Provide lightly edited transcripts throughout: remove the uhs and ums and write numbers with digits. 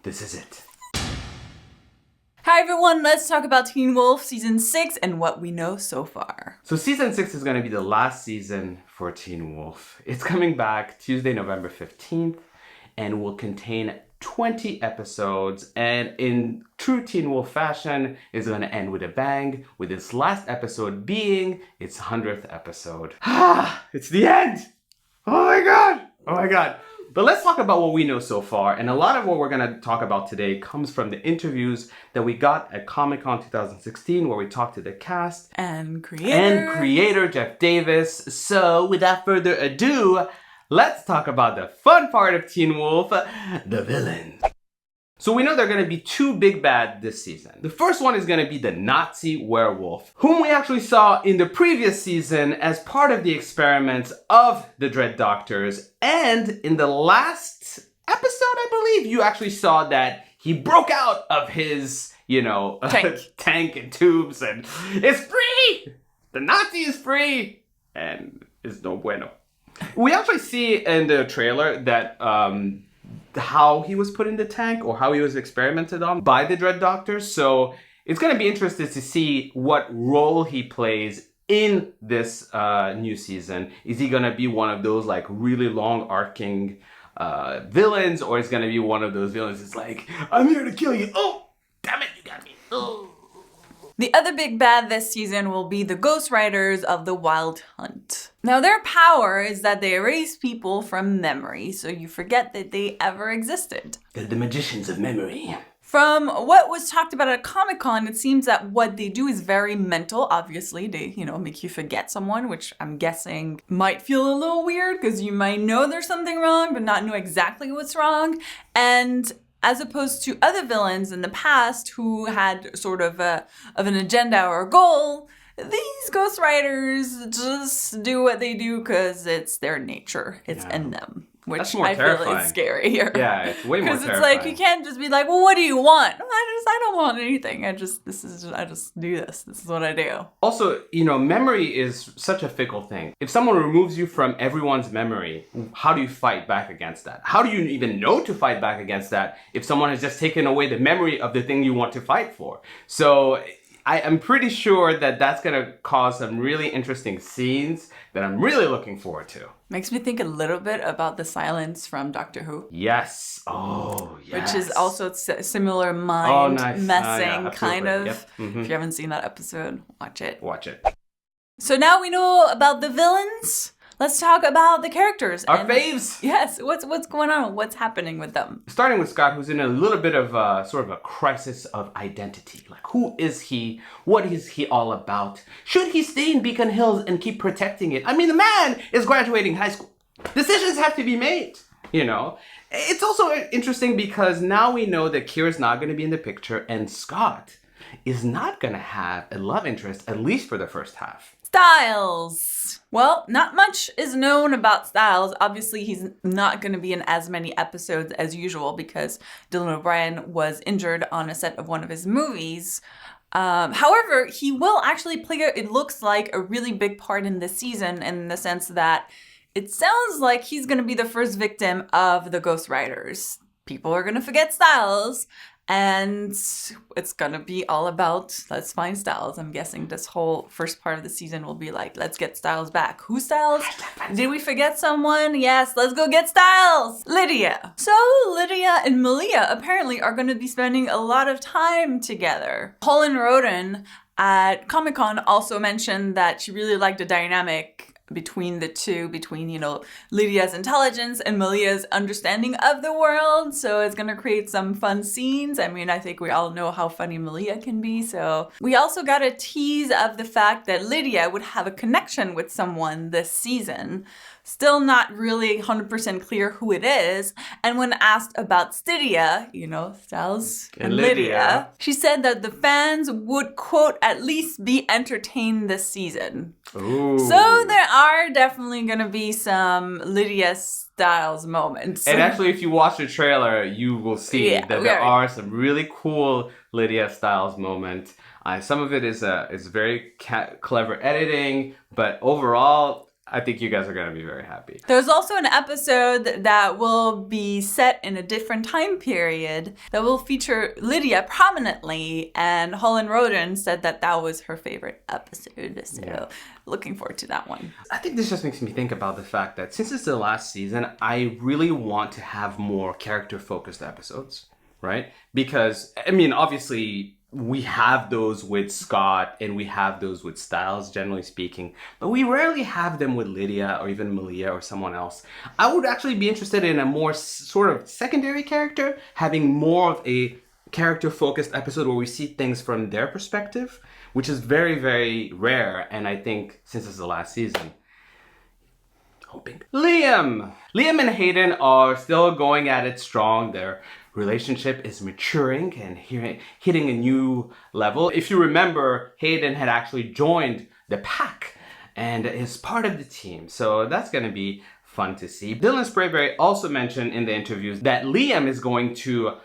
this is it. Hi everyone, let's talk about Teen Wolf Season 6 and what we know so far. So Season 6 is going to be the last season for Teen Wolf. It's coming back Tuesday, November 15th, and will contain 20 episodes. And in true Teen Wolf fashion, it's going to end with a bang, with its last episode being its 100th episode. It's the end! Oh my god! Oh my god! But let's talk about what we know so far, and a lot of what we're going to talk about today comes from the interviews that we got at Comic-Con 2016, where we talked to the cast and creator Jeff Davis. So without further ado, let's talk about the fun part of Teen Wolf, the villains. So we know there are going to be two big bad this season. The first one is going to be the Nazi werewolf, whom we actually saw in the previous season as part of the experiments of the Dread Doctors. And in the last episode, I believe, you actually saw that he broke out of his, tank and tubes, and it's free! The Nazi is free! And it's no bueno. We actually see in the trailer that how he was put in the tank, or how he was experimented on by the Dread Doctors. So it's going to be interesting to see what role he plays in this new season. Is he going to be one of those like really long arcing villains, or is going to be one of those villains that's like, I'm here to kill you. Oh, damn it, you got me. Oh. The other big bad this season will be the Ghost Riders of the Wild Hunt. Now, their power is that they erase people from memory, so you forget that they ever existed. They're the magicians of memory. From what was talked about at Comic-Con, it seems that what they do is very mental. Obviously, they, make you forget someone, which I'm guessing might feel a little weird because you might know there's something wrong, but not know exactly what's wrong. And as opposed to other villains in the past who had sort of an agenda or a goal, these Ghost Riders just do what they do because it's their nature. It's in them, which I feel is scary here. Yeah, it's way more terrifying. Because it's like, you can't just be like, well, what do you want? I don't want anything. I just do this. This is what I do. Also, memory is such a fickle thing. If someone removes you from everyone's memory, how do you fight back against that? How do you even know to fight back against that if someone has just taken away the memory of the thing you want to fight for? So I am pretty sure that that's going to cause some really interesting scenes that I'm really looking forward to. Makes me think a little bit about the silence from Doctor Who. Yes. Oh, yes. Which is also similar mind-messing kind of. Yep. Mm-hmm. If you haven't seen that episode, watch it. Watch it. So now we know about the villains. Let's talk about the characters. Our faves! Yes, what's going on? What's happening with them? Starting with Scott, who's in a little bit of sort of a crisis of identity. Like, who is he? What is he all about? Should he stay in Beacon Hills and keep protecting it? I mean, the man is graduating high school. Decisions have to be made, It's also interesting because now we know that Kira's not going to be in the picture, and Scott is not going to have a love interest, at least for the first half. Styles. Well, not much is known about Styles. Obviously, he's not going to be in as many episodes as usual because Dylan O'Brien was injured on a set of one of his movies. However, he will actually play, it looks like, a really big part in this season, in the sense that it sounds like he's going to be the first victim of the Ghost Riders. People are going to forget Styles. And it's going to be all about, let's find Styles. I'm guessing this whole first part of the season will be like, let's get Styles back. Who Styles? Did we forget someone? Yes, let's go get Styles. Lydia. So Lydia and Malia apparently are going to be spending a lot of time together. Holland Roden at Comic-Con also mentioned that she really liked the dynamic between the two, Lydia's intelligence and Malia's understanding of the world. So it's going to create some fun scenes. I mean, I think we all know how funny Malia can be. So we also got a tease of the fact that Lydia would have a connection with someone this season. Still not really 100% clear who it is. And when asked about Stydia, Styles and Lydia, she said that the fans would, quote, at least be entertained this season. Ooh. So there are definitely going to be some Lydia Styles moments. And actually, if you watch the trailer, you will see that there are some really cool Lydia Styles moments. Some of it is very clever editing, but overall, I think you guys are going to be very happy. There's also an episode that will be set in a different time period that will feature Lydia prominently, and Holland Roden said that that was her favorite episode. So looking forward to that one. I think this just makes me think about the fact that since it's the last season, I really want to have more character-focused episodes, right? Because, I mean, obviously, we have those with Scott and we have those with Styles, generally speaking, but we rarely have them with Lydia or even Malia or someone else. I would actually be interested in a more sort of secondary character, having more of a character-focused episode where we see things from their perspective, which is very, very rare. And I think since it's the last season, hoping. Liam and Hayden are still going at it strong. Their relationship is maturing and hitting a new level. If you remember, Hayden had actually joined the pack and is part of the team. So that's going to be fun to see. Dylan Sprayberry also mentioned in the interviews that Liam is going to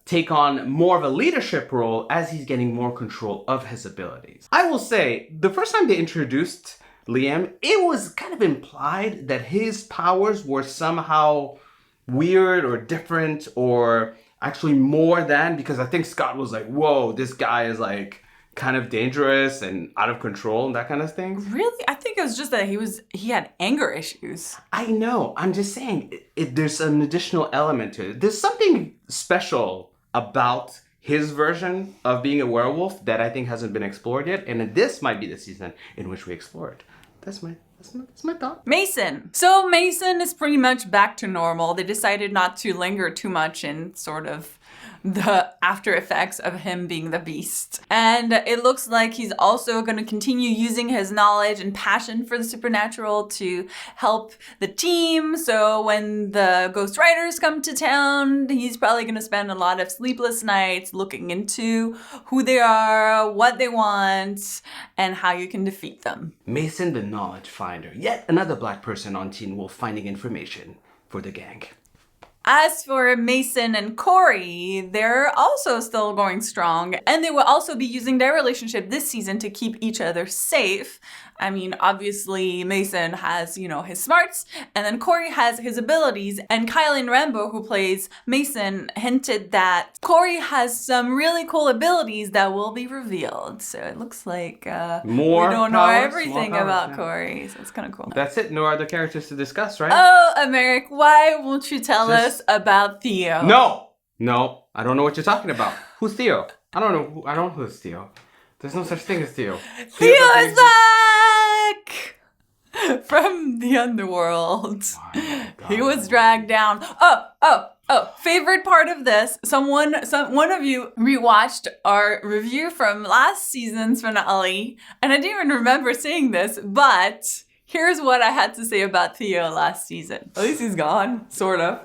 take on more of a leadership role as he's getting more control of his abilities. I will say, the first time they introduced Liam, it was kind of implied that his powers were somehow weird or different or actually more than, because I think Scott was like, whoa, this guy is like kind of dangerous and out of control and that kind of thing. Really? I think it was just that he had anger issues. I know. I'm just saying, there's an additional element to it. There's something special about his version of being a werewolf that I think hasn't been explored yet, and this might be the season in which we explore it. That's my thought. Mason. So Mason is pretty much back to normal. They decided not to linger too much in sort of the after effects of him being the beast. And it looks like he's also going to continue using his knowledge and passion for the supernatural to help the team. So when the Ghost Riders come to town, he's probably going to spend a lot of sleepless nights looking into who they are, what they want, and how you can defeat them. Mason the Knowledge Finder. Yet another black person on Teen Wolf finding information for the gang. As for Mason and Corey, they're also still going strong, and they will also be using their relationship this season to keep each other safe. I mean, obviously, Mason has, his smarts, and then Corey has his abilities, and Kylan Rambo, who plays Mason, hinted that Corey has some really cool abilities that will be revealed. So it looks like we don't know everything about Corey, so it's kind of cool. That's it. No other characters to discuss, right? Oh, Americ, why won't you tell us about Theo? No, I don't know what you're talking about. Who's Theo? I don't know who's Theo. There's no such thing as Theo. Theo is back from the underworld. He was dragged down. Oh, favorite part of this. One of you rewatched our review from last season's finale, and I didn't even remember saying this, but here's what I had to say about Theo last season. At least he's gone, sort of.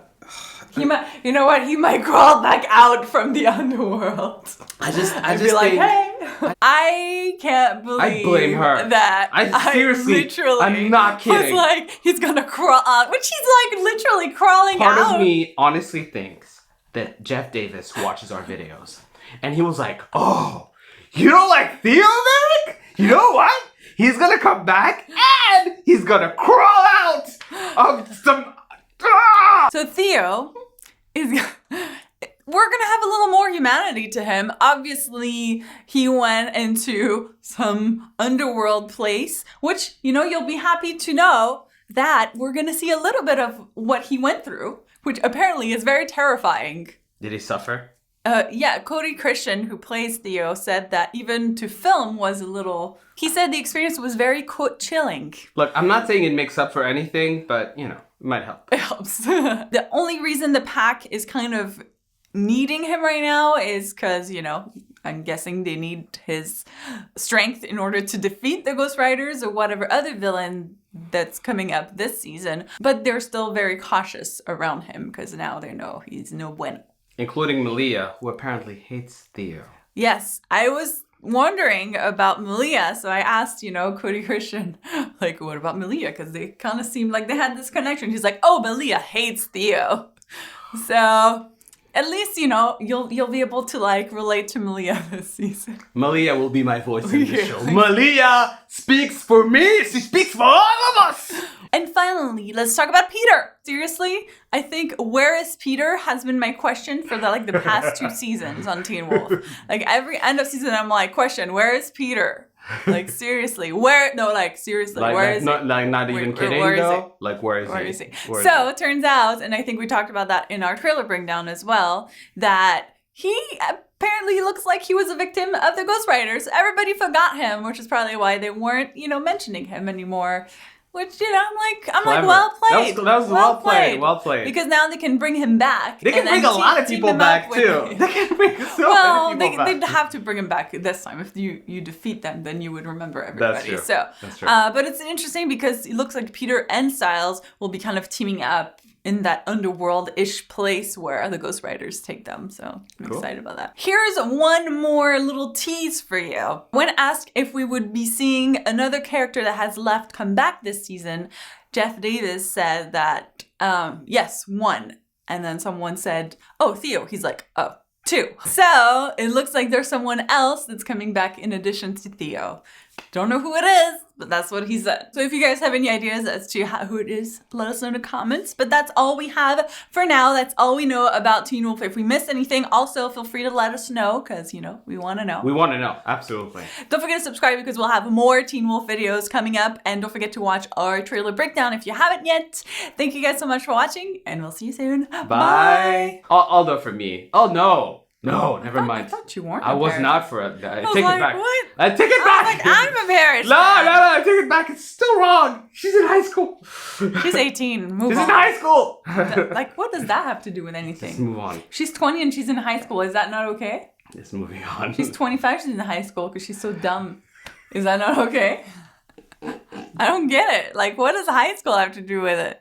He might, you know what? He might crawl back out from the underworld. I just be like, hey. I can't believe I blame her. That I'm not kidding. Was like, he's gonna crawl out, which he's like literally crawling out. Part of me honestly thinks that Jeff Davis watches our videos, and he was like, "Oh, you don't like Theo, Americ? You know what? He's gonna come back and he's gonna crawl out of some." So Theo is, we're gonna have a little more humanity to him. Obviously, he went into some underworld place, which, you'll be happy to know that we're gonna see a little bit of what he went through, which apparently is very terrifying. Did he suffer? Yeah, Cody Christian, who plays Theo, said that even to film was a little... He said the experience was very, quote, chilling. Look, I'm not saying it makes up for anything, but, it might help. It helps. The only reason the pack is kind of needing him right now is because, I'm guessing they need his strength in order to defeat the Ghost Riders or whatever other villain that's coming up this season. But they're still very cautious around him because now they know he's no bueno. Including Malia, who apparently hates Theo. Yes, I was wondering about Malia, so I asked, Cody Christian, like, what about Malia? Because they kind of seemed like they had this connection. He's like, oh, Malia hates Theo. So at least, you know, you'll be able to like relate to Malia this season. Malia will be my voice in the show. Malia speaks for me. She speaks for all of us. And finally, let's talk about Peter. Seriously, I think where is Peter has been my question for the past 2 seasons on Teen Wolf. Like every end of season, I'm like, question, where is Peter? Like seriously, where? No, like seriously, where is he? Not even kidding though. Like where is he? So it turns out, and I think we talked about that in our trailer breakdown as well, that he apparently looks like he was a victim of the ghostwriters. Everybody forgot him, which is probably why they weren't, you know, mentioning him anymore. Which, you know, I'm like, well played. That was well played. Well played. Because now they can bring him back. They can bring a lot of people back too. They can bring so many people back. They'd have to bring him back this time. If you defeat them, then you would remember everybody. That's true. So, that's true. But it's interesting because it looks like Peter and Styles will be kind of teaming up in that underworld-ish place where the ghostwriters take them. So I'm excited about that. Here's one more little tease for you. When asked if we would be seeing another character that has left come back this season, Jeff Davis said that, yes, 1. And then someone said, oh, Theo. He's like, oh, 2. So it looks like there's someone else that's coming back in addition to Theo. Don't know who it is, but that's what he said. So if you guys have any ideas as to who it is, let us know in the comments. But that's all we have for now. That's all we know about Teen Wolf. If we missed anything, also feel free to let us know because, you know, we want to know. We want to know. Absolutely. Don't forget to subscribe because we'll have more Teen Wolf videos coming up. And don't forget to watch our trailer breakdown if you haven't yet. Thank you guys so much for watching and we'll see you soon. Bye. Although for me. Oh, no. No, never mind. I thought you weren't. I was not for it. I take it back. What? I take it back. Like, I'm embarrassed. No, I take it back. It's still wrong. She's in high school. She's 18. Move She's on. in high school. Like, what does that have to do with anything? Let's move on. She's 20 and she's in high school. Is that not okay? Just moving on. She's 25. She's in high school because she's so dumb. Is that not okay? I don't get it. Like, what does high school have to do with it?